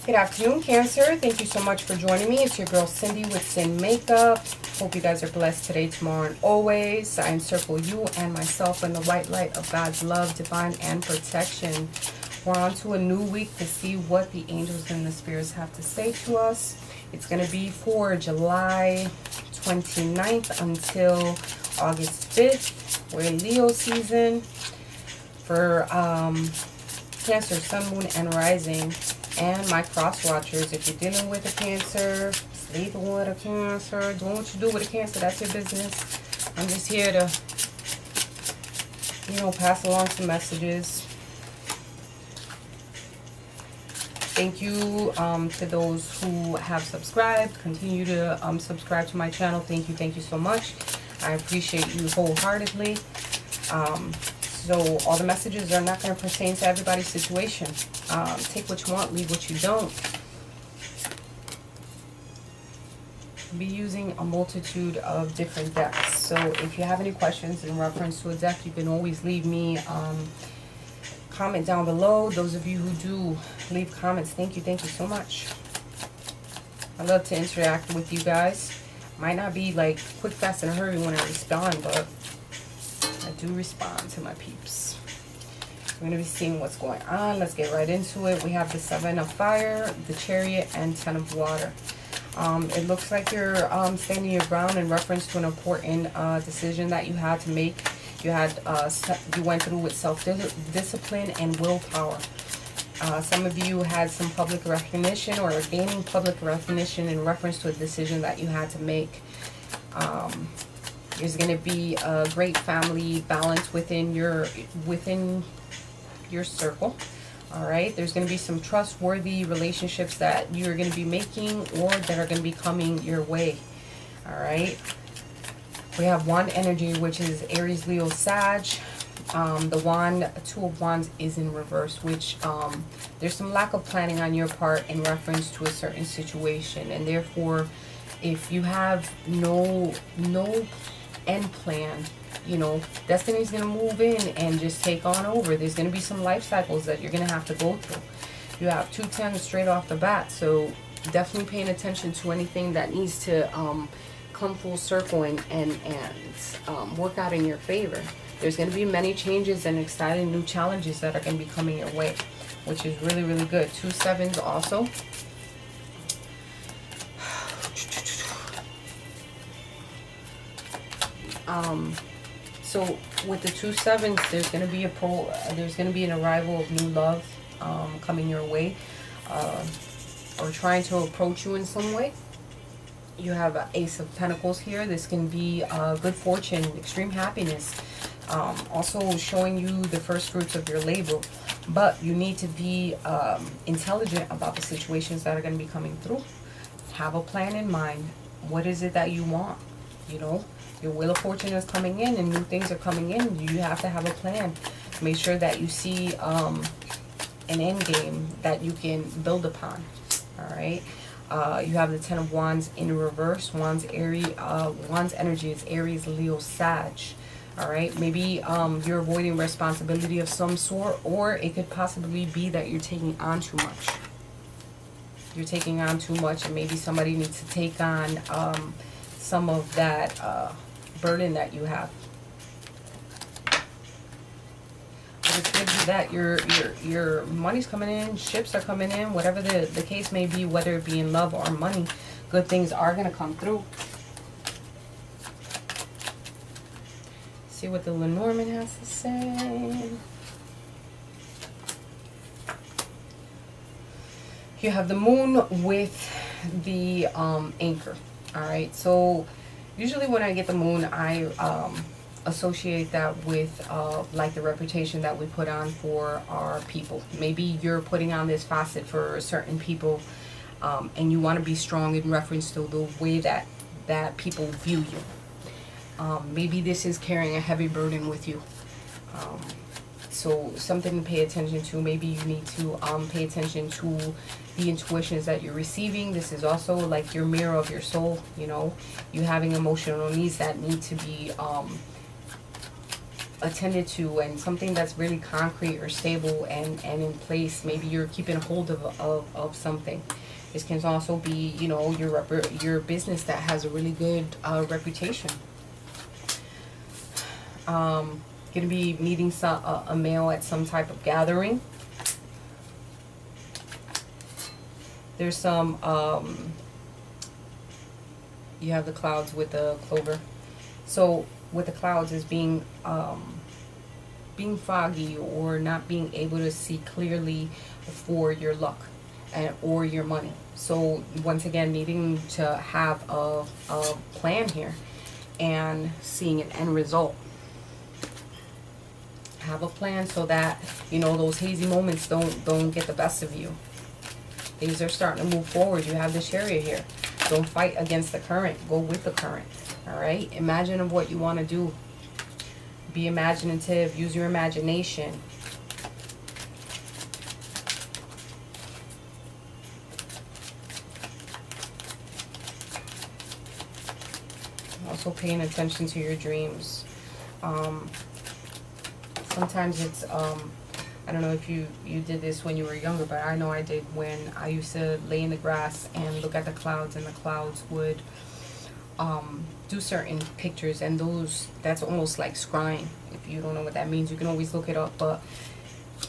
Good afternoon, Cancer. Thank you so much for joining me. It's your girl Cindy with Sin Makeup. Hope you guys are blessed today, tomorrow, and always. I encircle you and myself in the white light of God's love, divine, and protection. We're on to a new week to see what the angels and the spirits have to say to us. It's going to be for July 29th until August 5th. We're in Leo season. For Cancer, Sun, Moon, and Rising. And my cross watchers, if you're dealing with a Cancer, sleeping with a Cancer, doing what you do with a Cancer, that's your business. I'm just here to, pass along some messages. Thank you to those who have subscribed. Continue to subscribe to my channel. Thank you so much. I appreciate you wholeheartedly. So all the messages are not going to pertain to everybody's situation. Take what you want, leave what you don't. Be using a multitude of different decks. So if you have any questions in reference to a deck, you can always leave me comment down below. Those of you who do leave comments, thank you so much. I love to interact with you guys. Might not be like quick, fast, and hurry when I respond, but I do respond to my peeps. We're going to be seeing what's going on. Let's get right into it. We have the 7 of Fire, the Chariot, and 10 of Water. It looks like you're standing your ground in reference to an important decision that you had to make. You went through with self-discipline and willpower. Some of you had some public recognition or are gaining public recognition in reference to a decision that you had to make. There's going to be a great family balance within your circle. All right, there's going to be some trustworthy relationships that you're going to be making or that are going to be coming your way. All right, we have Wand energy, which is Aries, Leo, Sag. The wand, 2 of Wands, is in reverse, which there's some lack of planning on your part in reference to a certain situation, and therefore if you have no end plan, destiny's going to move in and just take on over. There's going to be some life cycles that you're going to have to go through. You have 2 10s straight off the bat, so definitely paying attention to anything that needs to come full circle and work out in your favor. There's going to be many changes and exciting new challenges that are going to be coming your way, which is really, really good. 2 7s also. So with the 2 7s, there's going to be an arrival of new love coming your way, or trying to approach you in some way. You have an Ace of Pentacles here. This can be good fortune, extreme happiness. Also showing you the first fruits of your labor, but you need to be intelligent about the situations that are going to be coming through. Have a plan in mind. What is it that you want? Your Wheel of Fortune is coming in and new things are coming in. You have to have a plan. Make sure that you see an end game that you can build upon. All right. You have the 10 of Wands in reverse. Wands energy is Aries, Leo, Sag. All right. Maybe you're avoiding responsibility of some sort, or it could possibly be that you're taking on too much. You're taking on too much, and maybe somebody needs to take on some of that burden that you have. But it's good that your money's coming in, ships are coming in, whatever the case may be, whether it be in love or money, good things are going to come through. See what the Lenormand has to say. You have the Moon with the anchor. All right, so usually when I get the Moon, I associate that with like the reputation that we put on for our people. Maybe you're putting on this facet for certain people, and you want to be strong in reference to the way that people view you. Maybe this is carrying a heavy burden with you. So something to pay attention to. Maybe you need to pay attention to the intuitions that you're receiving. This is also like your mirror of your soul. You having emotional needs that need to be attended to, and something that's really concrete or stable and in place. Maybe you're keeping a hold of something. This can also be, you know, your business that has a really good reputation. Gonna be meeting a male at some type of gathering. There's some you have the clouds with the clover. So with the clouds is being foggy, or not being able to see clearly for your luck and or your money. So once again, needing to have a plan here and seeing an end result. Have a plan so that, you know, those hazy moments don't get the best of you. Things are starting to move forward. You have the Chariot here. Don't fight against the current. Go with the current. All right? Imagine of what you want to do. Be imaginative. Use your imagination. Also paying attention to your dreams. Sometimes it's, I don't know if you did this when you were younger, but I know I did when I used to lay in the grass and look at the clouds, and the clouds would do certain pictures, and that's almost like scrying. If you don't know what that means, you can always look it up, but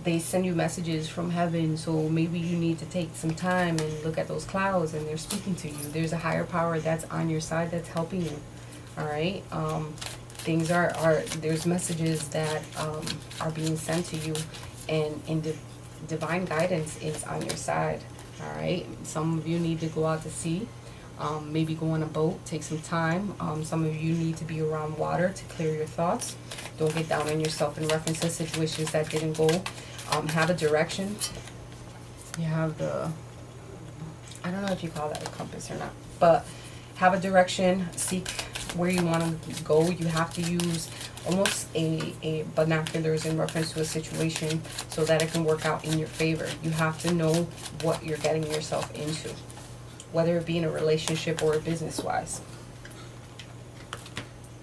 they send you messages from heaven. So maybe you need to take some time and look at those clouds, and they're speaking to you. There's a higher power that's on your side that's helping you. All right? Things there's messages that are being sent to you, and divine guidance is on your side. All right? Some of you need to go out to sea. Maybe go on a boat, take some time. Some of you need to be around water to clear your thoughts. Don't get down on yourself in reference to situations that didn't go. Have a direction. You have I don't know if you call that a compass or not, but have a direction. Seek where you want to go. You have to use almost a binoculars in reference to a situation so that it can work out in your favor. You have to know what you're getting yourself into, whether it be in a relationship or business-wise.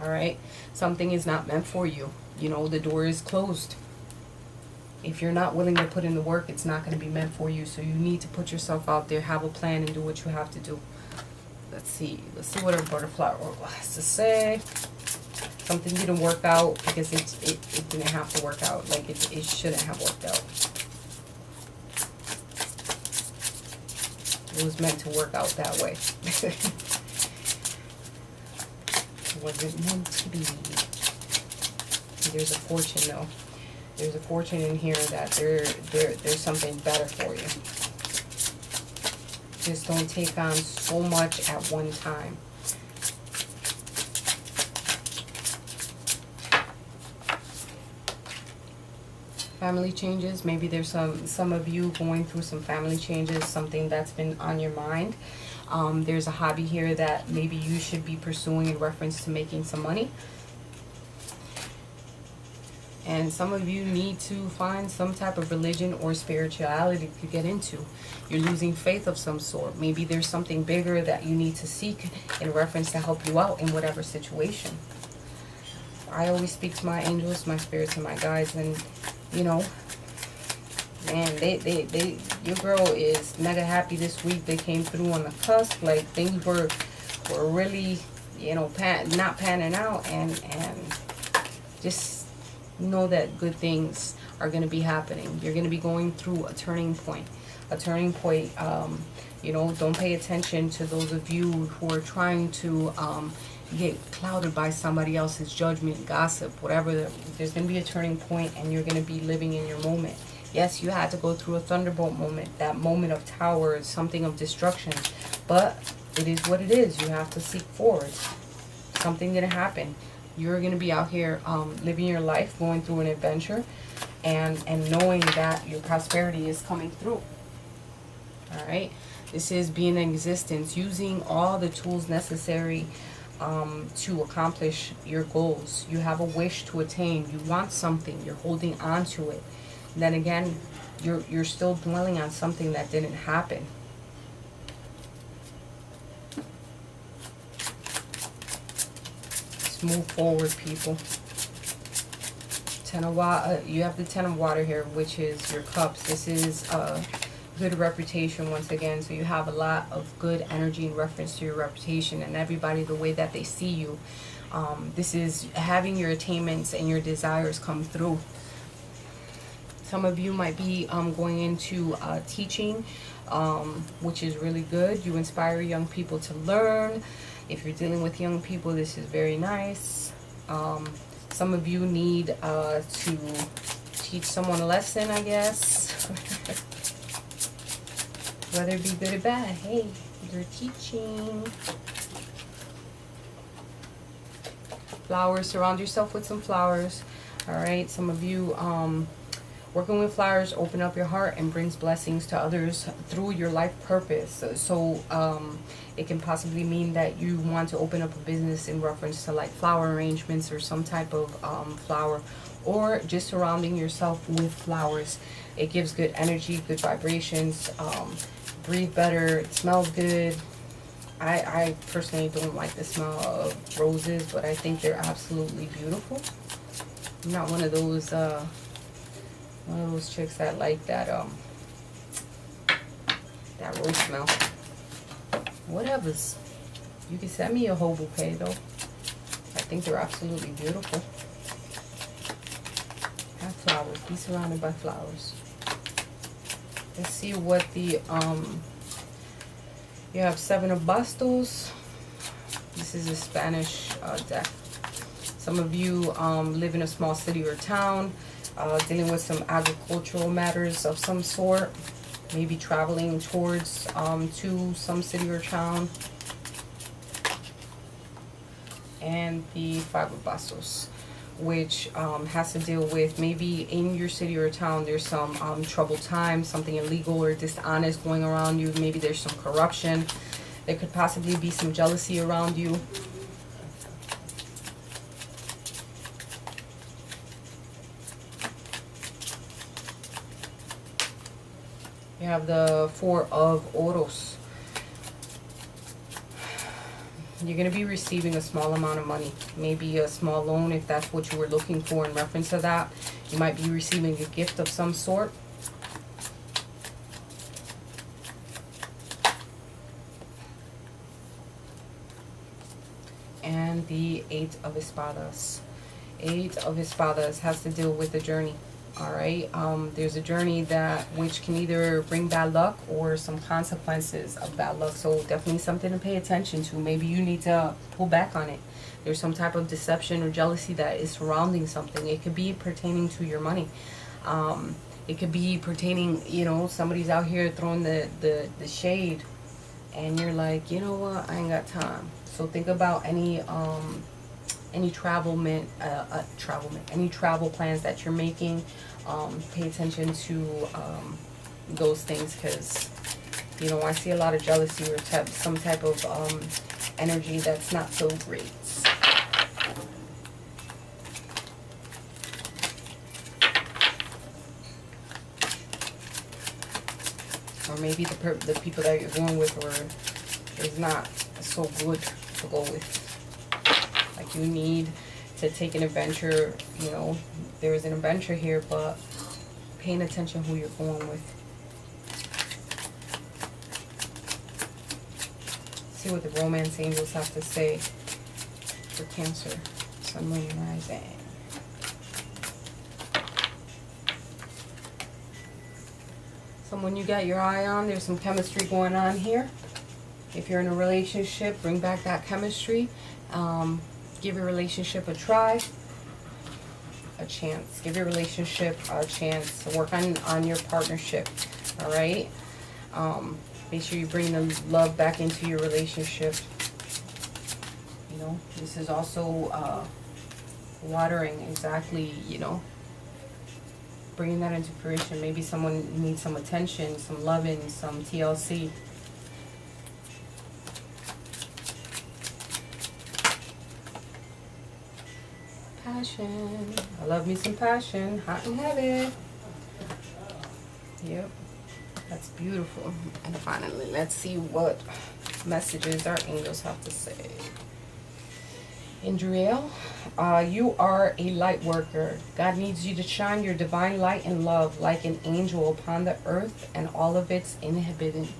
All right? Something is not meant for you. You know, the door is closed. If you're not willing to put in the work, it's not going to be meant for you. So you need to put yourself out there, have a plan, and do what you have to do. Let's see what a butterfly oracle has to say. Something didn't work out because it didn't have to work out. Like it shouldn't have worked out. It was meant to work out that way. Was it meant to be? There's a fortune though. There's a fortune in here that there's something better for you. Just don't take on so much at one time. Family changes. Maybe there's some of you going through some family changes, something that's been on your mind. There's a hobby here that maybe you should be pursuing in reference to making some money. And some of you need to find some type of religion or spirituality to get into. You're losing faith of some sort. Maybe there's something bigger that you need to seek in reference to help you out in whatever situation. I always speak to my angels, my spirits, and my guides, and you know, man, your girl is mega happy this week. They came through on the cusp. Like things were really, you know, not panning out, and just know that good things are going to be happening. You're going to be going through a turning point. You know, don't pay attention to those of you who are trying to get clouded by somebody else's judgment, gossip, whatever. There's going to be a turning point, and you're going to be living in your moment. Yes, you had to go through a thunderbolt moment, that moment of towers, something of destruction, but it is what it is. You have to seek forward. Something didn't happen. You're going to be out here living your life, going through an adventure, and knowing that your prosperity is coming through. All right? This is being in existence, using all the tools necessary to accomplish your goals. You have a wish to attain. You want something. You're holding on to it. Then again, you're still dwelling on something that didn't happen. Move forward, people. You have the 10 of water here, which is your cups. This is good reputation once again. So you have a lot of good energy in reference to your reputation and everybody, the way that they see you. This is having your attainments and your desires come through. Some of you might be going into teaching, which is really good. You inspire young people to learn. If you're dealing with young people, this is very nice. Some of you need to teach someone a lesson, I guess. Whether it be good or bad, hey, you're teaching. Flowers, surround yourself with some flowers. All right, some of you working with flowers open up your heart and brings blessings to others through your life purpose. So it can possibly mean that you want to open up a business in reference to like flower arrangements or some type of flower, or just surrounding yourself with flowers. It gives good energy, good vibrations, breathe better, it smells good. I personally don't like the smell of roses, but I think they're absolutely beautiful. I'm not one of those chicks that like that that rose smell. Whatever's. You can send me a whole bouquet though. I think they're absolutely beautiful. Have flowers. Be surrounded by flowers. Let's see what the you have 7 of Bastos. This is a Spanish deck. Some of you live in a small city or town, dealing with some agricultural matters of some sort. Maybe traveling towards to some city or town. And the 5 of Bastos, which has to deal with maybe in your city or town there's some troubled times, something illegal or dishonest going around you. Maybe there's some corruption. There could possibly be some jealousy around you. You have the 4 of Oros. You're going to be receiving a small amount of money. Maybe a small loan if that's what you were looking for in reference to that. You might be receiving a gift of some sort. And the 8 of Espadas. 8 of Espadas has to deal with a journey. Alright, there's a journey that which can either bring bad luck or some consequences of bad luck. So definitely something to pay attention to. Maybe you need to pull back on it. There's some type of deception or jealousy that is surrounding something. It could be pertaining to your money. It could be pertaining, you know, somebody's out here throwing the shade and you're like, you know what, I ain't got time. So think about any travel plans that you're making. Pay attention to those things, because you know I see a lot of jealousy or some type of energy that's not so great. Or maybe the people that you're going with is not so good to go with. Like you need to take an adventure, you know, there is an adventure here, but paying attention who you're going with. See what the romance angels have to say for Cancer, Sun, Moon, and Rising. Someone you got your eye on, there's some chemistry going on here. If you're in a relationship, bring back that chemistry. Give your relationship a try, a chance. Give your relationship a chance to work on your partnership, all right? Make sure you bring the love back into your relationship. You know, this is also watering, exactly, you know, bringing that into fruition. Maybe someone needs some attention, some loving, some TLC. Passion. I love me some passion. Hot and heavy. Yep. That's beautiful. And finally, let's see what messages our angels have to say. Indriel, you are a light worker. God needs you to shine your divine light and love like an angel upon the earth and all of its inhabitants.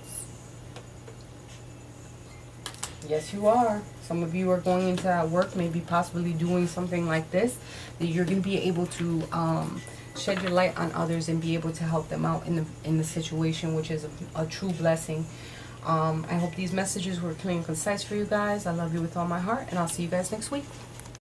Yes, you are. Some of you are going into that work, maybe possibly doing something like this, that you're going to be able to shed your light on others and be able to help them out in the situation, which is a true blessing. I hope these messages were clear and concise for you guys. I love you with all my heart, and I'll see you guys next week.